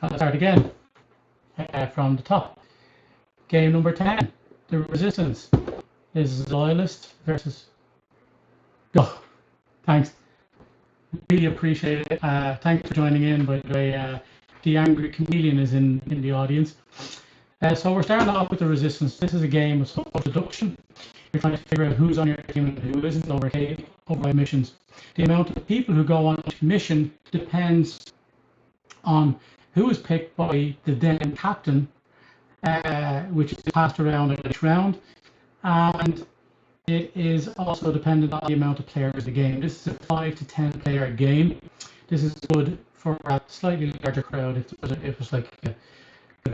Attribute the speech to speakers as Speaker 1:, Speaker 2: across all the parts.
Speaker 1: I'll start again from the top. Game number 10, the Resistance. This is Loyalist versus... Oh, thanks. Really appreciate it. Thanks for joining in, by the way. The Angry Chameleon is in the audience. So we're starting off with the Resistance. This is a game of social deduction. You're trying to figure out who's on your team and who isn't over missions. The amount of people who go on each mission depends on who is picked by the then captain, which is passed around in each round, and it is also dependent on the amount of players in the game. This is a 5 to 10 player game. This is good for a slightly larger crowd if it was like a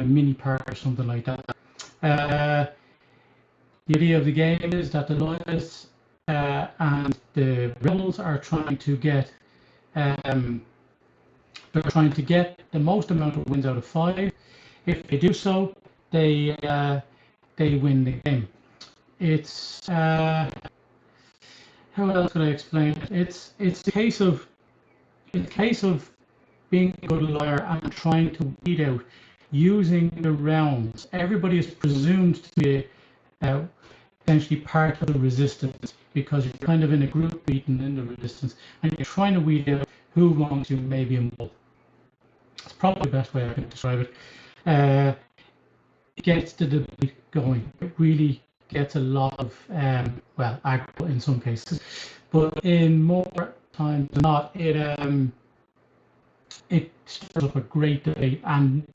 Speaker 1: mini park or something like that. The idea of the game is that the Loyalists and the Rebels are trying to get the most amount of wins out of 5. If they do so, they win the game. It's how else could I explain it? It's a case of being a good lawyer and trying to weed out using the rounds. Everybody is presumed to be essentially part of the Resistance because you're kind of in a group meeting in the Resistance and you're trying to weed out who wants you maybe involved. It's probably the best way I can describe it. It gets the debate going. It really gets a lot of aggro in some cases, but in more times than not, it stirs up a great debate, and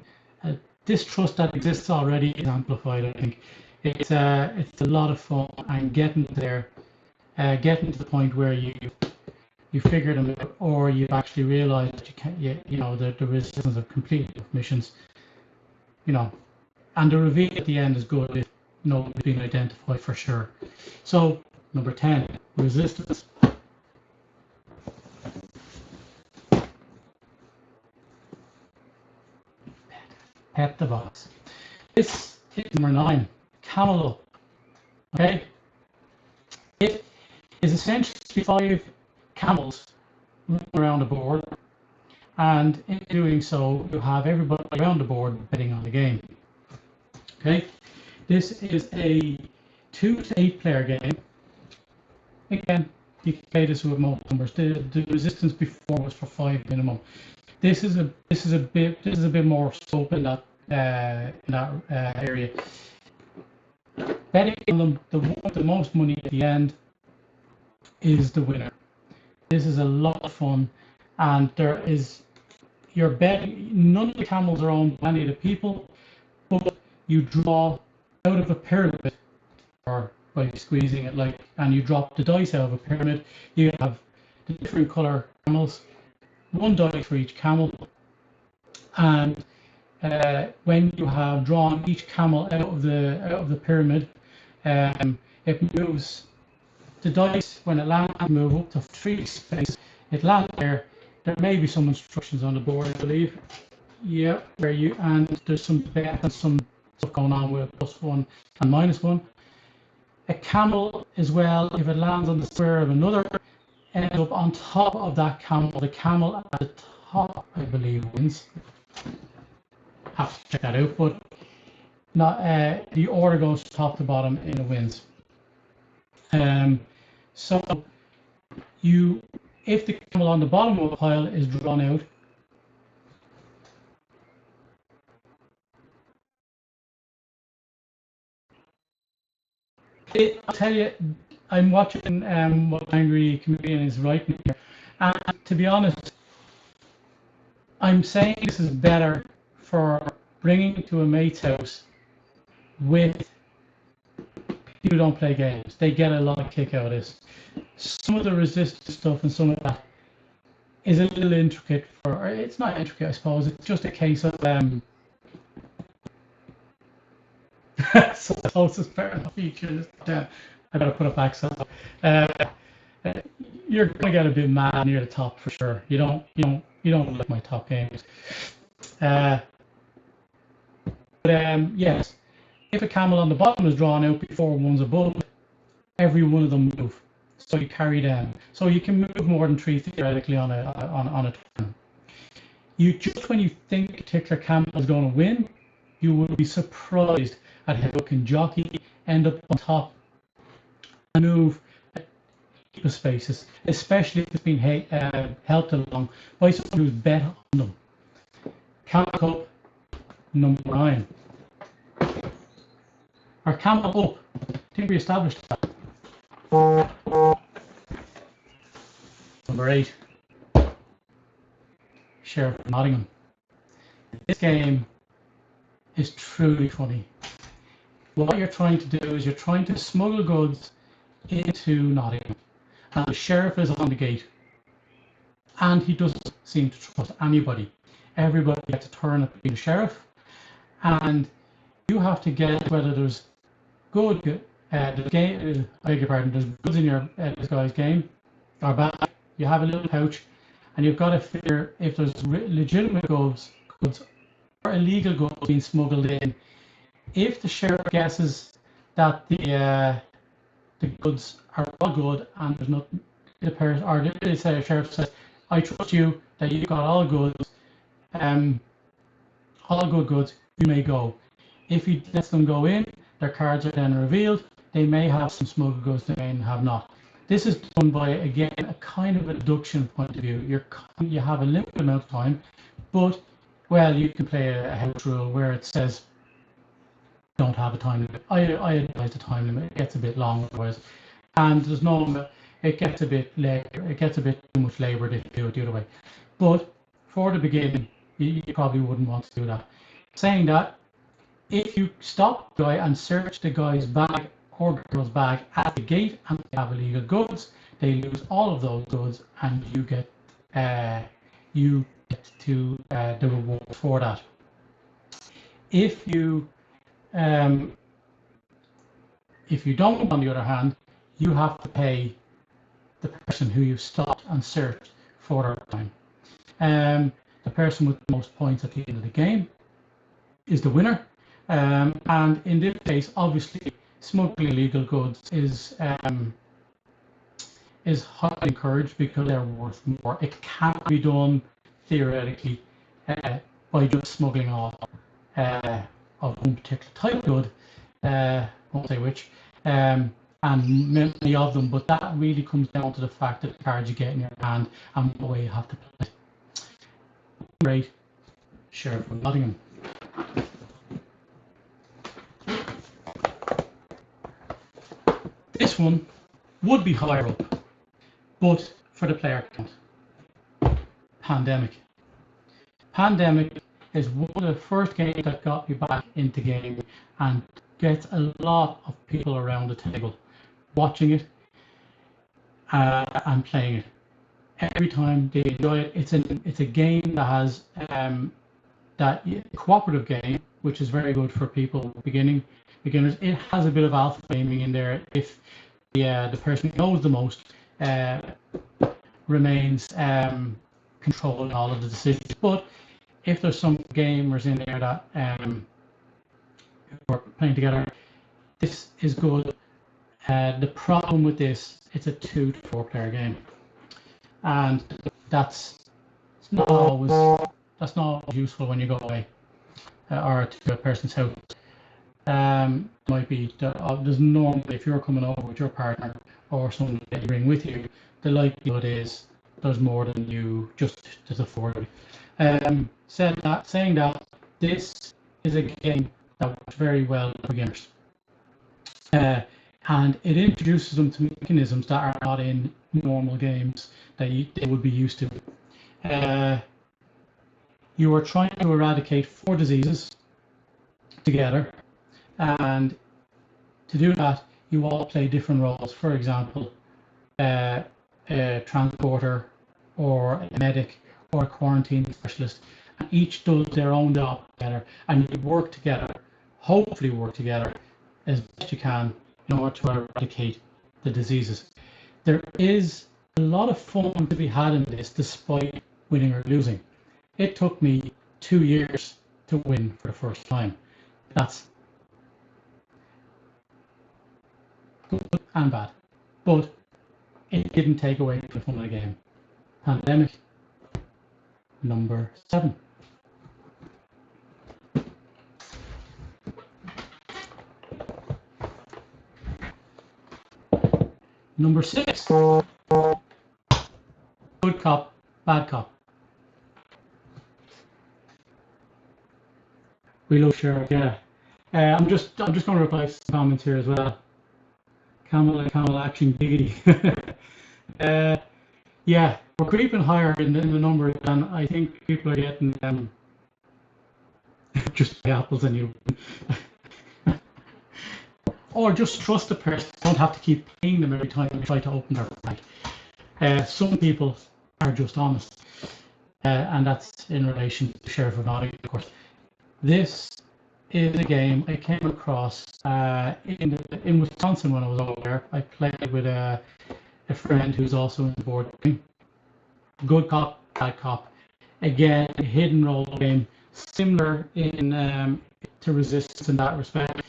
Speaker 1: distrust that exists already is amplified. I think it's a lot of fun, and getting there, getting to the point where you figure them out, or you actually realize that you can't. The Resistance have completed missions. And the reveal at the end is good if nobody's being identified for sure. So number 10, Resistance. Pet the box. This is number 9, Camel. Okay. It is essentially 5 camels around the board, and in doing so, you have everybody around the board betting on the game. Okay. This is a 2 to 8 player game. Again, you can play this with most numbers. The Resistance before was for 5 minimum. This is a bit more scope in that area. Betting on them, the one with the most money at the end is the winner. This is a lot of fun, and you're betting. None of the camels are owned by any of the people, but you draw out of a pyramid, or by squeezing it, and you drop the dice out of a pyramid. You have the different color camels, 1 dice for each camel, and when you have drawn each camel out of the pyramid, it moves. The dice, when it lands, move up to 3 spaces. It lands there. There may be some instructions on the board, I believe. Yeah, and there's some bet and some stuff going on with +1 and -1. A camel as well, if it lands on the square of another, ends up on top of that camel. The camel at the top, I believe, wins. Have to check that out, but not the order goes top to bottom and it wins. So if the camel on the bottom of the pile is drawn out, I'll tell you, I'm watching what Angry Chameleon is writing here, and to be honest, I'm saying this is better for bringing to a mate's house with people who don't play games. They get a lot of kick out of this. Some of the Resistance stuff and some of that is a little intricate, or it's not intricate, I suppose. It's just a case of so the closest paranormal feature. I gotta put it back. So you're gonna get a bit mad near the top for sure. You don't like my top games. But yes, if a camel on the bottom is drawn out before one's above, every one of them move. So you carry them. So you can move more than 3 theoretically on a turn. Just when you think a particular camel is going to win, you will be surprised at how it can jockey, end up on top, and move the spaces, especially if it's been helped along by someone who's bet on them. Camel Cup number 9. Or Camel Up. I think we established that. Number 8. Sheriff of Nottingham. This game is truly funny. What you're trying to do is you're trying to smuggle goods into Nottingham. And the sheriff is on the gate. And he doesn't seem to trust anybody. Everybody gets a turn at being the sheriff. And you have to get whether there's good, the game, I beg your pardon, there's goods in your this guy's game or bag. You have a little pouch, and you've got to figure if there's legitimate goods or illegal goods being smuggled in. If the sheriff guesses that the goods are all good and there's not the person, or the sheriff says, "I trust you that you've got all goods, all good goods, you may go." If he lets them go in, their cards are then revealed. They may have some smuggled goods, they may have not. This is done by, again, a kind of a deduction point of view. You have a limited amount of time, but, well, you can play a house rule where it says don't have a time limit. I advise the time limit. It gets a bit long otherwise, and there's no. It gets a bit labor. It gets a bit too much labor if you do it the other way. But for the beginning, you probably wouldn't want to do that. Saying that, if you stop the guy and search the guy's bag or the girl's bag at the gate and they have illegal goods, they lose all of those goods, and you get to the reward for that. If you don't, on the other hand, you have to pay the person who you stopped and searched for their time. The person with the most points at the end of the game is the winner. And in this case, obviously, smuggling illegal goods is highly encouraged because they're worth more. It can be done theoretically by just smuggling off of one particular type of good, won't say which, and many of them, but that really comes down to the fact that the cards you get in your hand and the way you have to play it. Great. Sheriff of Nottingham. This one would be higher up, but for the player count. Pandemic. Pandemic is one of the first games that got me back into gaming and gets a lot of people around the table watching it and playing it. Every time they enjoy it. It's a game that has that cooperative game, which is very good for people beginners. It has a bit of alpha gaming in there if the person who knows the most remains controlling all of the decisions. But if there's some gamers in there that who are playing together, this is good. The problem with this, it's a 2 to 4 player game, and that's not always useful when you go away or to a person's house. Might be there's normally, if you're coming over with your partner or someone that you bring with you, the likelihood is there's more than you just afford. Saying that, this is a game that works very well for beginners, and it introduces them to mechanisms that are not in normal games that they would be used to. You are trying to eradicate 4 diseases together, and to do that, you all play different roles. For example, a transporter, or a medic, or a quarantine specialist, and each does their own job together, and you work together, hopefully work together as best you can in order to eradicate the diseases. There is a lot of fun to be had in this, despite winning or losing. It took me 2 years to win for the first time. That's good and bad, but it didn't take away the fun of the game. Pandemic, number 7. Number 6, good cop, bad cop. We love Sherlock, yeah. I'm just going to reply to some comments here as well. Camel and Camel action giggity. Yeah, we're creeping higher in the number, and I think people are getting just the apples and you. Or just trust the person. Don't have to keep paying them every time you try to open their bag. Some people are just honest, and that's in relation to Sheriff of Nottingham, of course. This is a game I came across in Wisconsin when I was over there. I played with a friend who's also in the board game. Good cop, bad cop. Again, a hidden role game, similar in to Resistance in that respect,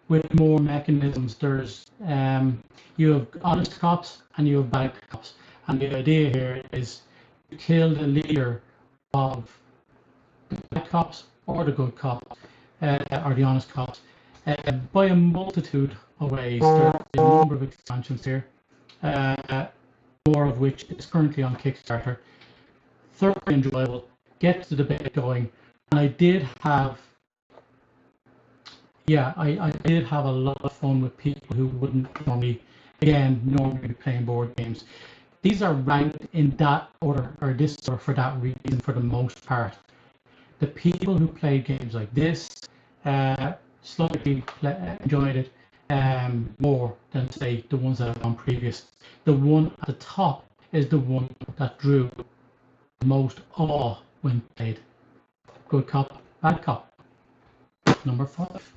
Speaker 1: with more mechanisms. There's you have honest cops and you have bad cops, and the idea here is to kill the leader of the bad cops or the good cops or the honest cops by a multitude of ways. There's a number of expansions here, more of which is currently on Kickstarter. Thoroughly enjoyable, gets the debate going, and I did have a lot of fun with people who wouldn't normally be playing board games. These are ranked in that order or this order for that reason for the most part. The people who play games like this slightly enjoyed it more than, say, the ones that have gone previous. The one at the top is the one that drew the most awe when played. Good cop, bad cop. Number 5.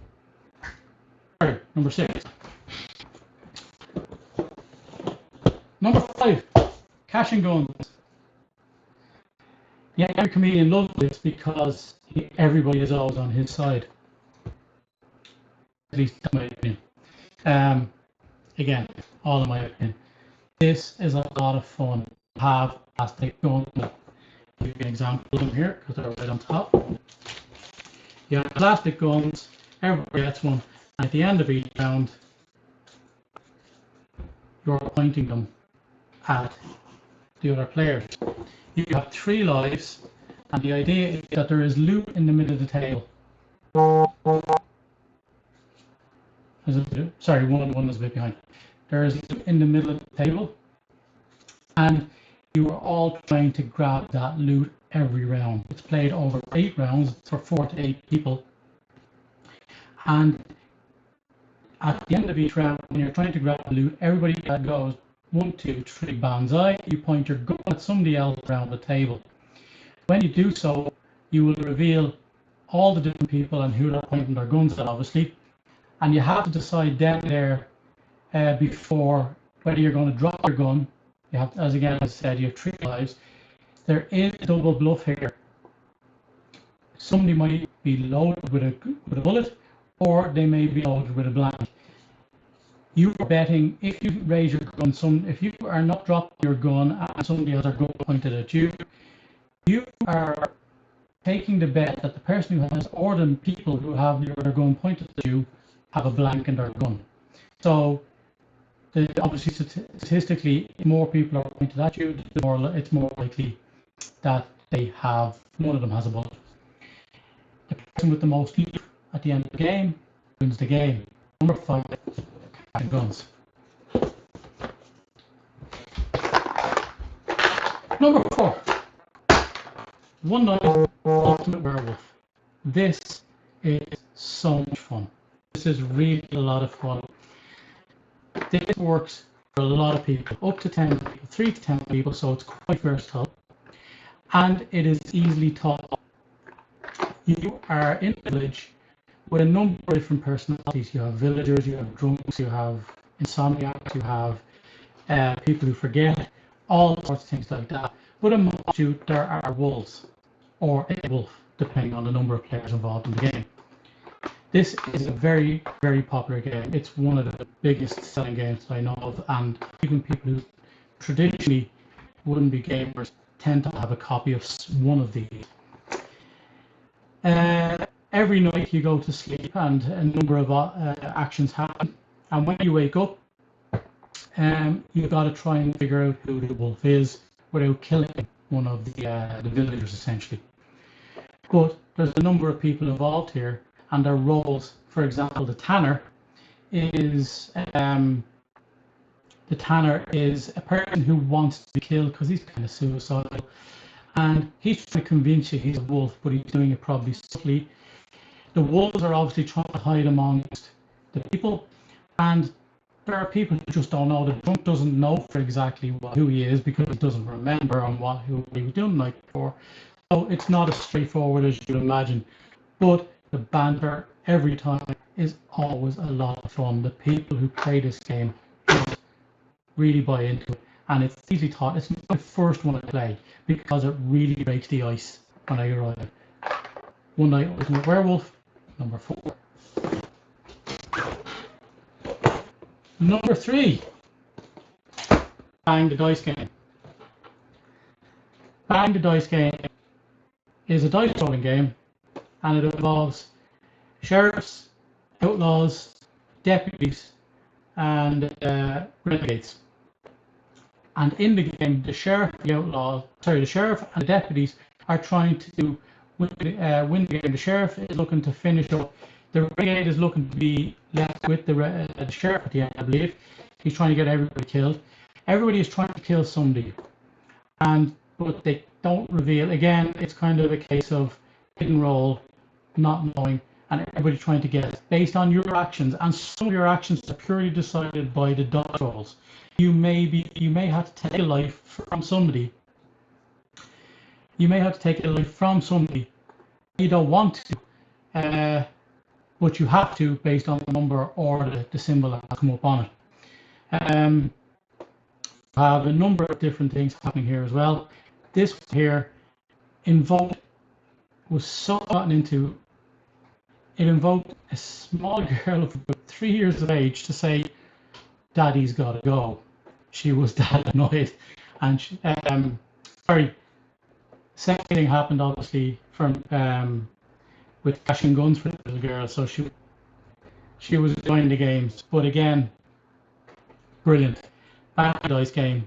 Speaker 1: Sorry, number 6. Number 5, Cash and Guns. Yeah, every comedian loves this because everybody is always on his side. At least in my opinion. Again, all in my opinion. This is a lot of fun. Have plastic guns. I'll give you an example of them here because they're right on top. You have plastic guns, everybody gets one, and at the end of each round, you're pointing them at the other players. You have 3 lives, and the idea is that there is loot in the middle of the table. Sorry, one is a bit behind. There is loot in the middle of the table, and you are all trying to grab that loot every round. It's played over 8 rounds for 4 to 8 people, and at the end of each round, when you're trying to grab the loot, everybody that goes 1, 2, 3 banzai, you point your gun at somebody else around the table. When you do so, you will reveal all the different people and who they're pointing their guns at, obviously, and you have to decide then there before whether you're going to drop your gun. You have, as I said, you have 3 lives. There is a double bluff here. Somebody might be loaded with a bullet, or they may be loaded with a blank. You are betting if you raise your gun, if you are not dropping your gun and somebody has their gun pointed at you, you are taking the bet that the person who has, or the people who have their gun pointed at you, have a blank in their gun. So, obviously, statistically, if more people are pointed at you, it's more likely that one of them has a bullet. The person with the most loot at the end of the game wins the game. Number 5, Cash and Guns. Number 4, One Night Ultimate Werewolf. This is so much fun. This is really a lot of fun. This works for a lot of people, up to 10 people, 3 to 10 people, so it's quite versatile. And it is easily taught. You are in a village with a number of different personalities. You have villagers, you have drunks, you have insomniacs, you have people who forget, all sorts of things like that. But amongst you, there are wolves, or a wolf, depending on the number of players involved in the game. This is a very, very popular game. It's one of the biggest selling games I know of, and even people who traditionally wouldn't be gamers tend to have a copy of one of these. Every night you go to sleep and a number of actions happen, and when you wake up, you've got to try and figure out who the wolf is without killing one of the villagers, essentially. But there's a number of people involved here, and their roles. For example, the tanner is a person who wants to be killed because he's kind of suicidal, and he's trying to convince you he's a wolf, but he's doing it probably subtly. The wolves are obviously trying to hide amongst the people, and there are people who just don't know. The drunk doesn't know for exactly who he is because he doesn't remember on who he was doing the night before. So it's not as straightforward as you'd imagine. But the banter every time is always a lot of fun. The people who play this game just really buy into it, and it's easily taught. It's my first one I play because it really breaks the ice when I arrive. One Night Ultimate Werewolf, number 4. Number 3, Bang the Dice Game. Bang the Dice Game is a dice rolling game, and it involves sheriffs, outlaws, deputies, and renegades. And in the game, the sheriff and the deputies are trying to win the game. The sheriff is looking to finish up. The renegade is looking to be left with the sheriff at the end, I believe. He's trying to get everybody killed. Everybody is trying to kill somebody, but they don't reveal. Again, it's kind of a case of hidden roll, not knowing, and everybody trying to get it based on your actions. And some of your actions are purely decided by the dice rolls. You may have to take a life from somebody. You may have to take a life from somebody. You don't want to. But you have to based on the number or the symbol that come up on it. I have a number of different things happening here as well. This here was so gotten into. It invoked a small girl of about 3 years of age to say, "Daddy's got to go." She was that annoyed, and same thing happened obviously from with cash and guns for the little girl, so she was enjoying the games. But again, brilliant. Bang the Dice Game,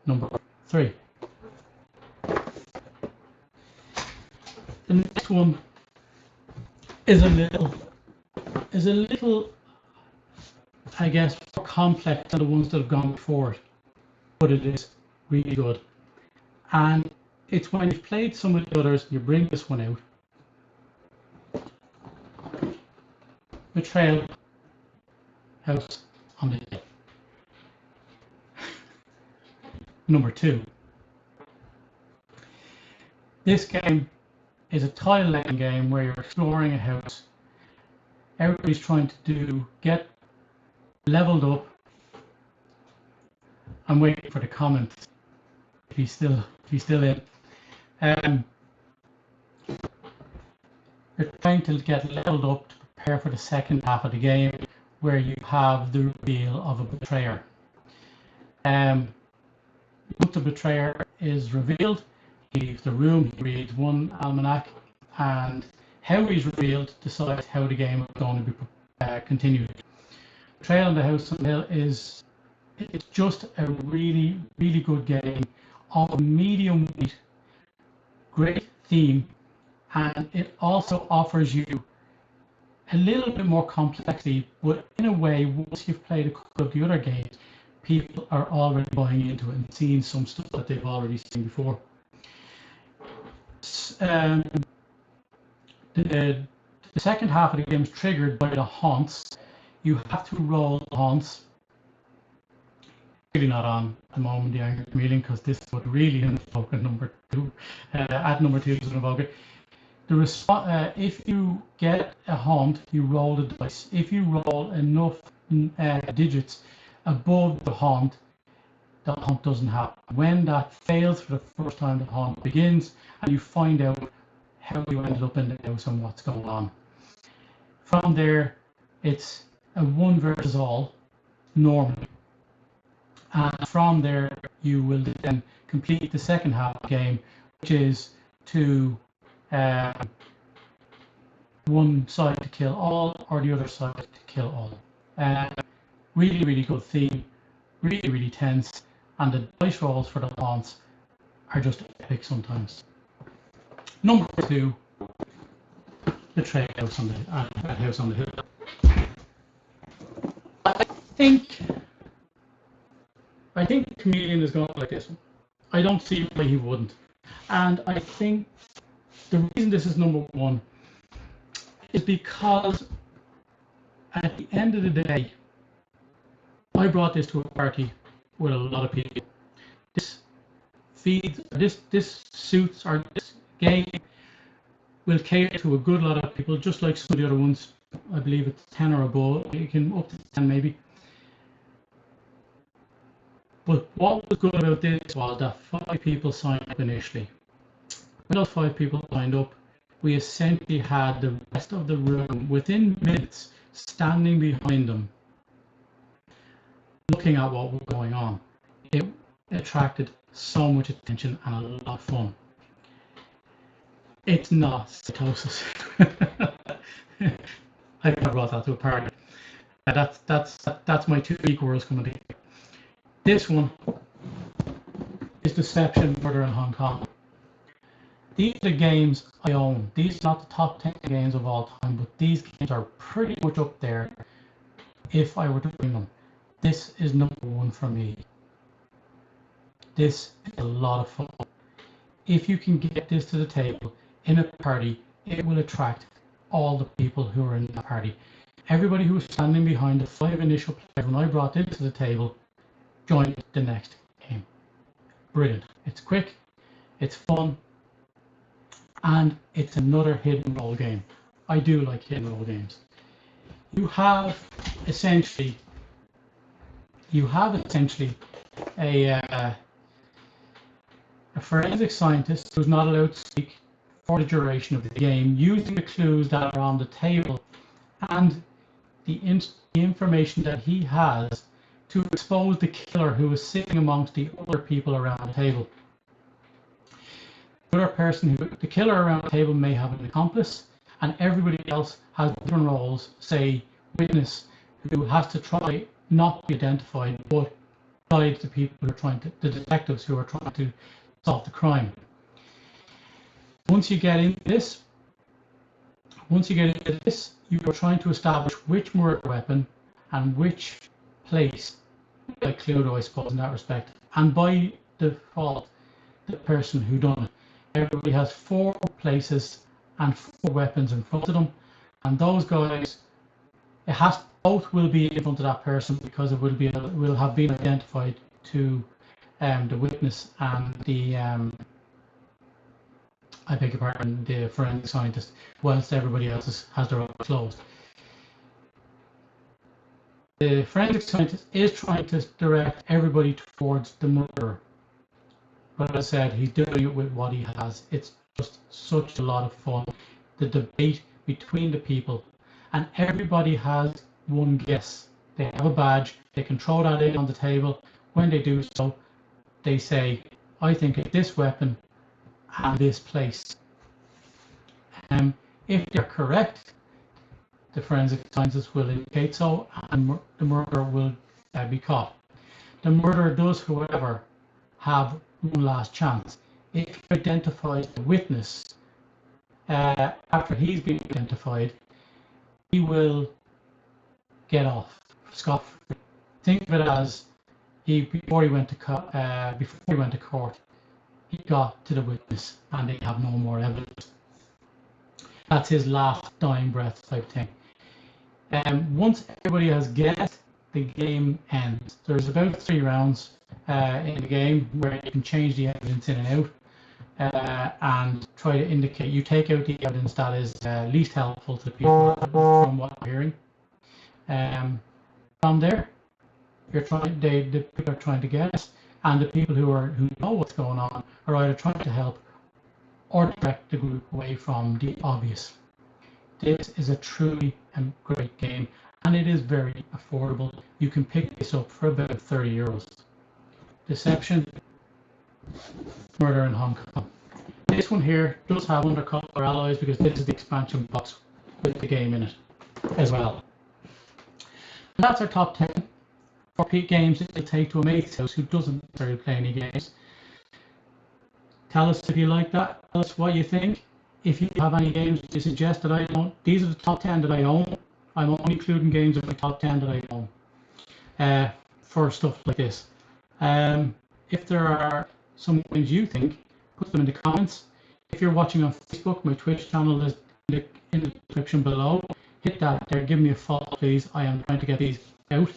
Speaker 1: number 3. The next one is a little, I guess, more complex than the ones that have gone before it, but it is really good. And it's when you've played some of the others, you bring this one out. Betrayal, House on the Hill. Number 2. This game is a tile laying game where you're exploring a house. Everybody's trying to get leveled up. I'm waiting for the comments. If he's still in. You're trying to get leveled up to prepare for the second half of the game, where you have the reveal of a betrayer. Once the betrayer is revealed, he leaves the room, he reads one almanac, and how he's revealed decides how the game is going to be continued. Betrayal in the House on the Hill it's just a really, really good game of medium weight, great theme, and it also offers you a little bit more complexity, but in a way, once you've played a couple of the other games, people are already buying into it and seeing some stuff that they've already seen before. The second half of the game is triggered by the haunts. You have to roll the haunts. Really not on at the moment, the Angry Chameleon, because this would really invoke a number 2. At number 2 doesn't invoke it. If you get a haunt, you roll the dice. If you roll enough digits above the haunt doesn't happen. When that fails for the first time, the haunt begins, and you find out how you ended up in the house and what's going on. From there, it's a 1 versus all, normally. And from there, you will then complete the second half of the game, which is to one side to kill all or the other side to kill all. Really, really good theme, really, really tense, and the dice rolls for the launch are just epic sometimes. Number 2, Betrayal House on the House on the Hill. I think Chameleon is going to like this one. I don't see why he wouldn't. And I think the reason this is number 1 is because at the end of the day, I brought this to a party with a lot of people. This suits, or this game will cater to a good lot of people, just like some of the other ones. I believe it's 10 or above. You can up to 10 maybe. But what was good about this was that 5 people signed up initially. When those 5 people signed up, we essentially had the rest of the room within minutes standing behind them, looking at what was going on. It attracted so much attention and a lot of fun. It's not psychosis. I brought that to a party. That's my 2 weak words coming together. This one is Deception, Murder in Hong Kong. These are the games I own. These are not the top 10 games of all time, but these games are pretty much up there if I were to bring them. This is number 1 for me. This is a lot of fun. If you can get this to the table in a party, it will attract all the people who are in the party. Everybody who was standing behind the 5 initial players when I brought this to the table joined the next game. Brilliant. It's quick, it's fun, and it's another hidden role game. I do like hidden role games. You have essentially a forensic scientist who's not allowed to speak for the duration of the game, using the clues that are on the table and the information that he has to expose the killer who is sitting amongst the other people around the table. The killer around the table may have an accomplice, and everybody else has different roles, say witness, who has to try not to be identified, but guide the people who are the detectives who are trying to solve the crime. Once you get into this, you are trying to establish which murder weapon and which place, like Cluedo, I suppose, in that respect, and by default, the person who done it. Everybody has 4 places and 4 weapons in front of them, and those guys, both will be in front of that person because it will have been identified to the witness and the I beg your pardon, the forensic scientist, whilst everybody else has their eyes closed. The forensic scientist is trying to direct everybody towards the murderer. But as I said, he's doing it with what he has. It's just such a lot of fun. The debate between the people, and everybody has one guess. They have a badge, they can throw that in on the table. When they do so, they say, I think it's this weapon and this place. If they're correct, the forensic scientist will indicate so, and the murderer will be caught. The murderer does, however, have one last chance. If he identifies the witness after he's been identified, he will get off scot-free. Think of it as before he went to court, he got to the witness and they have no more evidence. That's his last dying breath type thing. Once everybody has guessed, the game ends. There's about 3 rounds in the game where you can change the evidence in and out and try to indicate. You take out the evidence that is least helpful to the people from what you're hearing. From there, the people are trying to guess, and the people who know what's going on are either trying to help or direct the group away from the obvious. This is a truly great game, and it is very affordable. You can pick this up for about €30. Deception, Murder in Hong Kong. This one here does have undercover alloys because this is the expansion box with the game in it as well. And that's our top 10 for peak games that you'll take to a mate's house who doesn't necessarily play any games. Tell us if you like that. Tell us what you think. If you have any games you suggest that I own, these are the top 10 that I own. I'm only including games in my top 10 that I own for stuff like this. If there are some games you think, put them in the comments. If you're watching on Facebook, my Twitch channel is in the description below. Hit that there, give me a follow, please. I am trying to get these out.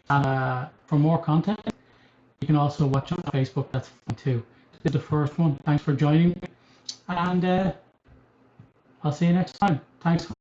Speaker 1: And for more content, you can also watch on Facebook, that's fine too. This is the first one. Thanks for joining me. And I'll see you next time. Thanks.